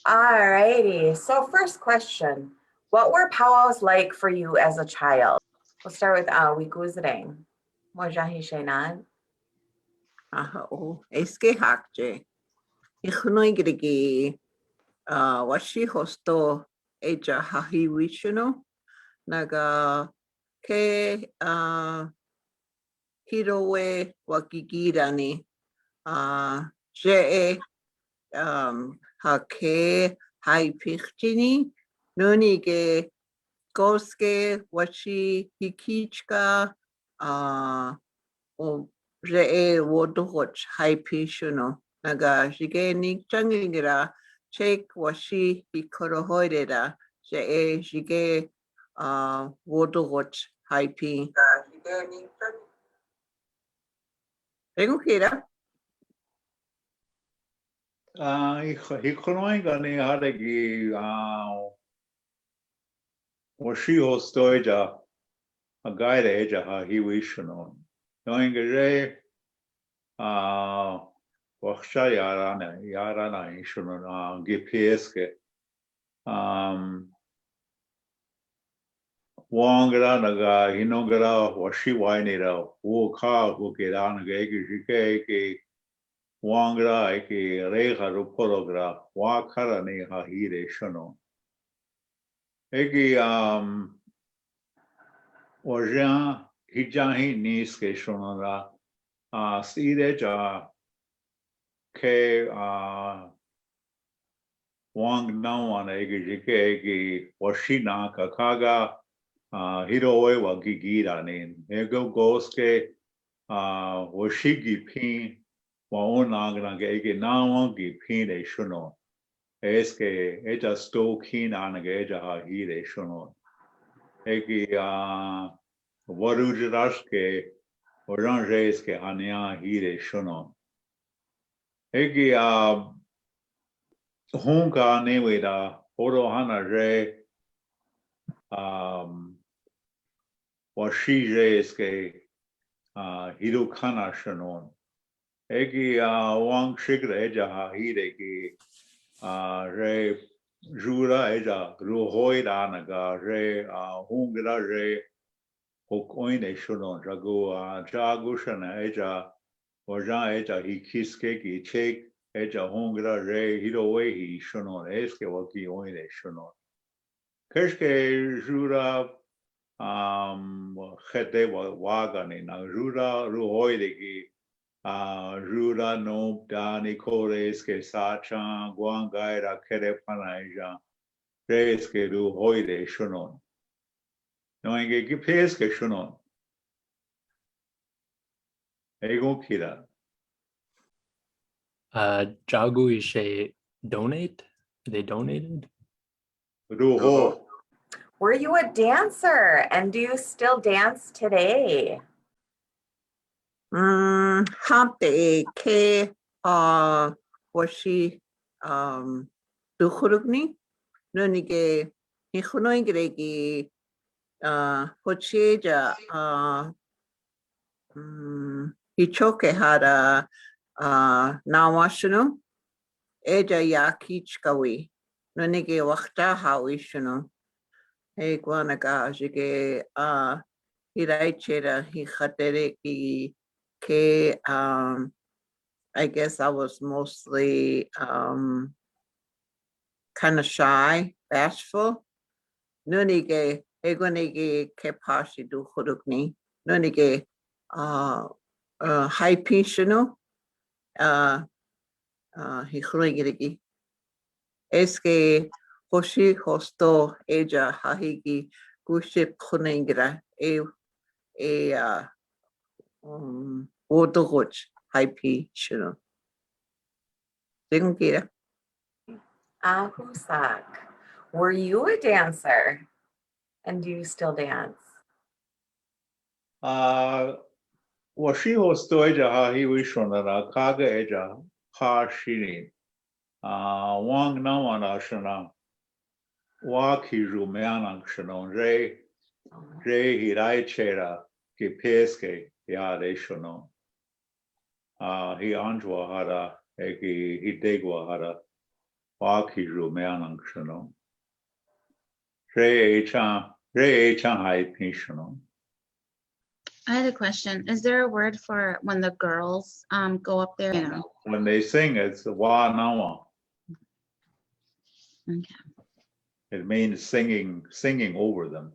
All righty. So first question, what were powwows like for you as a child? We'll start with Wikuzreng. Mojahi Shainan. Eske hakje. Ichnoigrigi washi hosto eja hahi wishuno. Naga ke hirowe wakigirani. Je hake hai pichini. Nunige goske washi hikichka. Je wodoch hai pishuno. Naga jige changingira check washi hikorohoidera. Je jige wodoch hai pi. Tengo kira. Hikonoigani haregi washi hostoja a guide eja ha hiwishuno. Knowing re waksha yarana ishuno GPSke Wangra naga hinongara washi wainera woka hukera naga eki Wangra eki reha ruporogra wakara ne hahire shono. Eki wajan hijahi niske shonora sire ja ke wang nawan eki jike eki washina kakaga hiroe wa gigira ne ego goske washigi pin Waonagna ege nawangi pine shuno. Eske eja sto kin anageja ha hire shuno. Eki warujaraske orangeske hania hire shuno. Eki honka neweda horohana re washije eske hirukana shunon. Eki wang shikra eja ha hire ki re jura eja ruhoida naga re hungra re hokoine shunon jago jagushana eja wajan eja hi kiske ki chek eja hungra re hirowehi shunon eske waki oine shunon keshke jura khete wagani na jura ruhoide ki Ruda no dani kores que sachan guangaira kere panaja res que du hoide shunon. No enge gipes que shunon. Ego kira. Jagu Ishe donate? They donated? Ruho. Were you a dancer and do you still dance today? Hamte ke washi dukhurugni nunige hichunoigregi hocheja hichoke hara nawashunu eja yakichkawi nunige wakta hawishunu egwanaga jige hiraichera hichatereki ke I guess I was mostly kind of shy, bashful. Nunige egonige kepashi du hurukni. Nunige high pensiono hichrigigi. Eske hoshi hosto eja hahigi guship huningra e wodogoch high pensiono. Dingira. Ahusak, were you a dancer and do you still dance? Washi hosto eja ha hiwishonara kaga eja ha shini. Wang nawana shana. Wakiru meanang shanon re hirai chera ki peske ya de shanon. He anjwa hara eki he degwa hara Wakiru Meanangshano. Re Chan Hai Pinshano. I had a question. Is there a word for when the girls go up there? You know. When they sing, it's Wa Nawa. Okay. It means singing over them.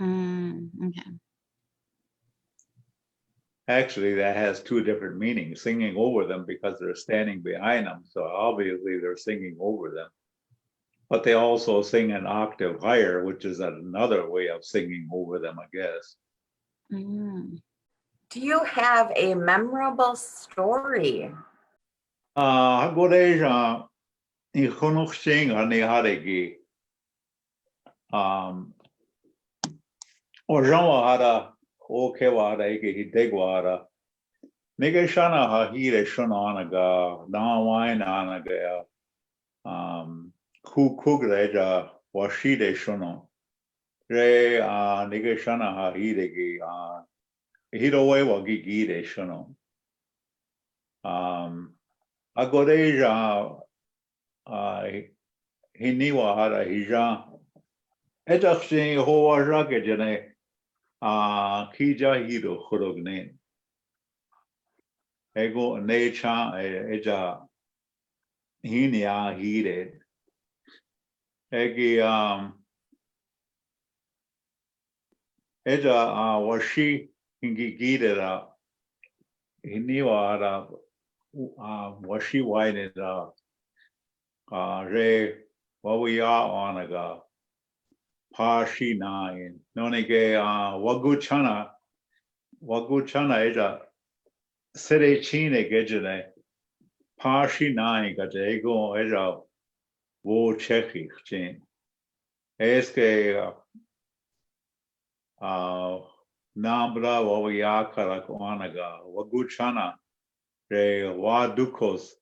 Okay. Actually, that has two different meanings. Singing over them because they're standing behind them. So obviously they're singing over them. But they also sing an octave higher, which is another way of singing over them, I guess. Do you have a memorable story? Hagoreja in Hunuxing Haniharegi. Ojawara, Okewara, Hidegwara. Nigashana Hahire Shunanaga, Nawine Anaga, Kugreja, Washide Shuno. Re Nigashana Hahiregi, Hirowe Wagigide Shuno. Agoreja Hiniwa Hara Hija. Edaxing Hoa Ragajane Kija Hiro Hurognin. Ego Necha Eja Hinia Hide. Egi Eja Washi Hingi Gidera Hiniwa Washi Waineda Re Wawia Onaga. Pashi nine. Nonige Waguchana Eja Sere Chine Gejane Pashi nine Gajego Eja Wo Chechi Chin Eske Nambra Wawiakara Koanaga Waguchana Re Wadukos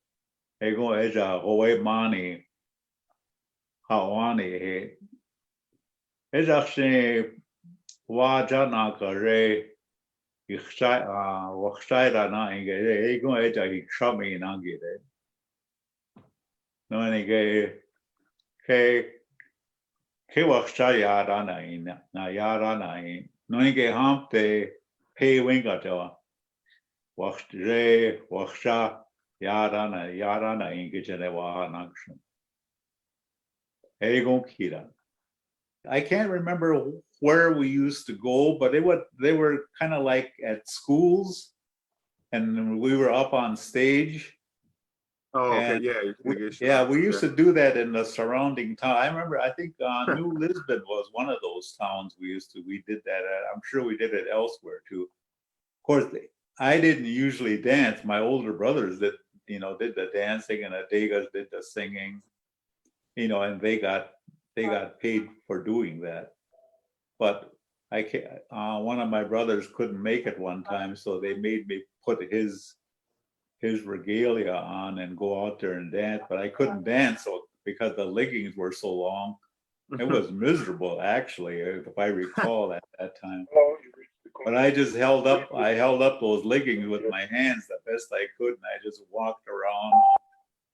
Ego Eja Hoe Mani Hawani He Ejaxi Wajanaka Re Waxaira na ingere ego eja hikshami nangire. No nige ke waxaya rana in na yarana in. No nige hamte pe winga jawa. Waxsha yarana ingere waha nangshan. Ego kira. I can't remember where we used to go, but they were kind of like at schools, and we were up on stage. Oh, okay, And yeah. We used to do that in the surrounding town. I remember, I think New Lisbon was one of those towns we did that at. I'm sure we did it elsewhere too. Of course, I didn't usually dance. My older brothers did the dancing, and the Degas did the singing, and they got paid for doing that. But I can't, one of my brothers couldn't make it one time, so they made me put his regalia on and go out there and dance. But I couldn't dance because the leggings were so long. It was miserable, actually, if I recall at that time. But I just held up those leggings with my hands the best I could, and I just walked around,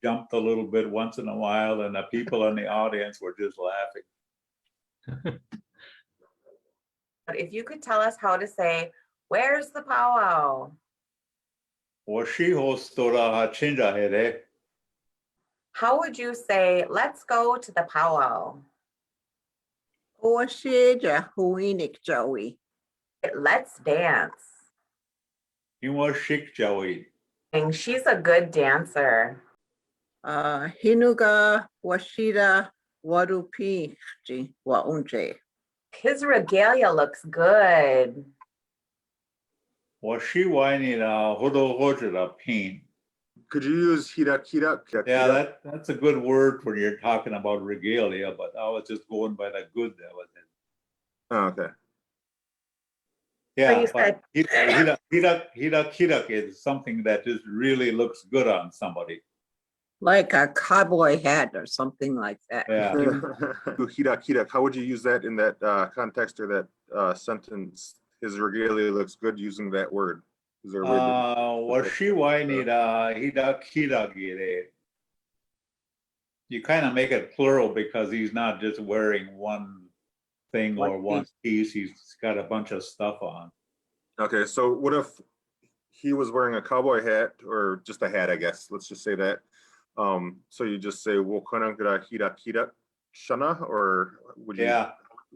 jumped a little bit once in a while, and the people in the audience were just laughing. But if you could tell us how to say, "Where's the powwow?" How would you say, "Let's go to the powwow"? Oasheja Huinik Joey. Let's dance. And she's a good dancer. Hinuga Washida Warupi Waunje. His regalia looks good. Could you use hira? Yeah, that's a good word when you're talking about regalia, but I was just going by the good that was in. Oh, okay. Yeah, So but hirak is something that just really looks good on somebody. Like a cowboy hat or something like that. Yeah. Hira, how would you use that in that context or that sentence? His regalia looks good using that word. Is there a way to- わしはいにだ、ひだきだぎれ。 Ah, 'cause わしはいにだ、ひだきだぎれ。 I 'Cause 'cause you kind of make it plural because he's not just wearing one thing or One one piece. He's got a bunch of stuff on. Okay, so what if he was wearing a cowboy hat or just a hat, I guess, let's just say that. So you just say, Wokonangra hira kira shana, or would you? Yeah,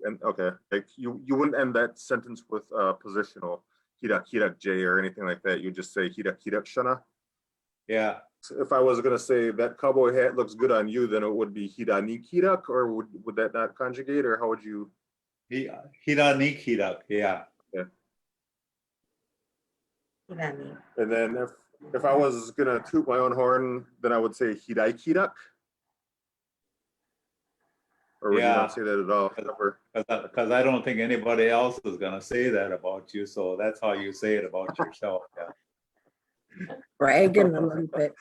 And okay, like you wouldn't end that sentence with positional hira kira J or anything like that. You just say hira kira shana. yeah. So if I was gonna say that cowboy hat looks good on you, then it would be hira ni kirak, or would that not conjugate, or how would you? Hira ni kirak, yeah. Hirani. And then if I was gonna toot my own horn, then I would say hirai kirak. Or would you Yeah. not say that at all? Ever? Because I don't think anybody else is gonna say that about you. So that's how you say it about yourself. Yeah. Bragging a little bit.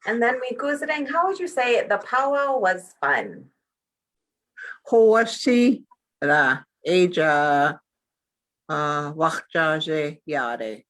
And then Wikuzading, how would you say the powwow was fun? Hoasi la eja wakjaje yare.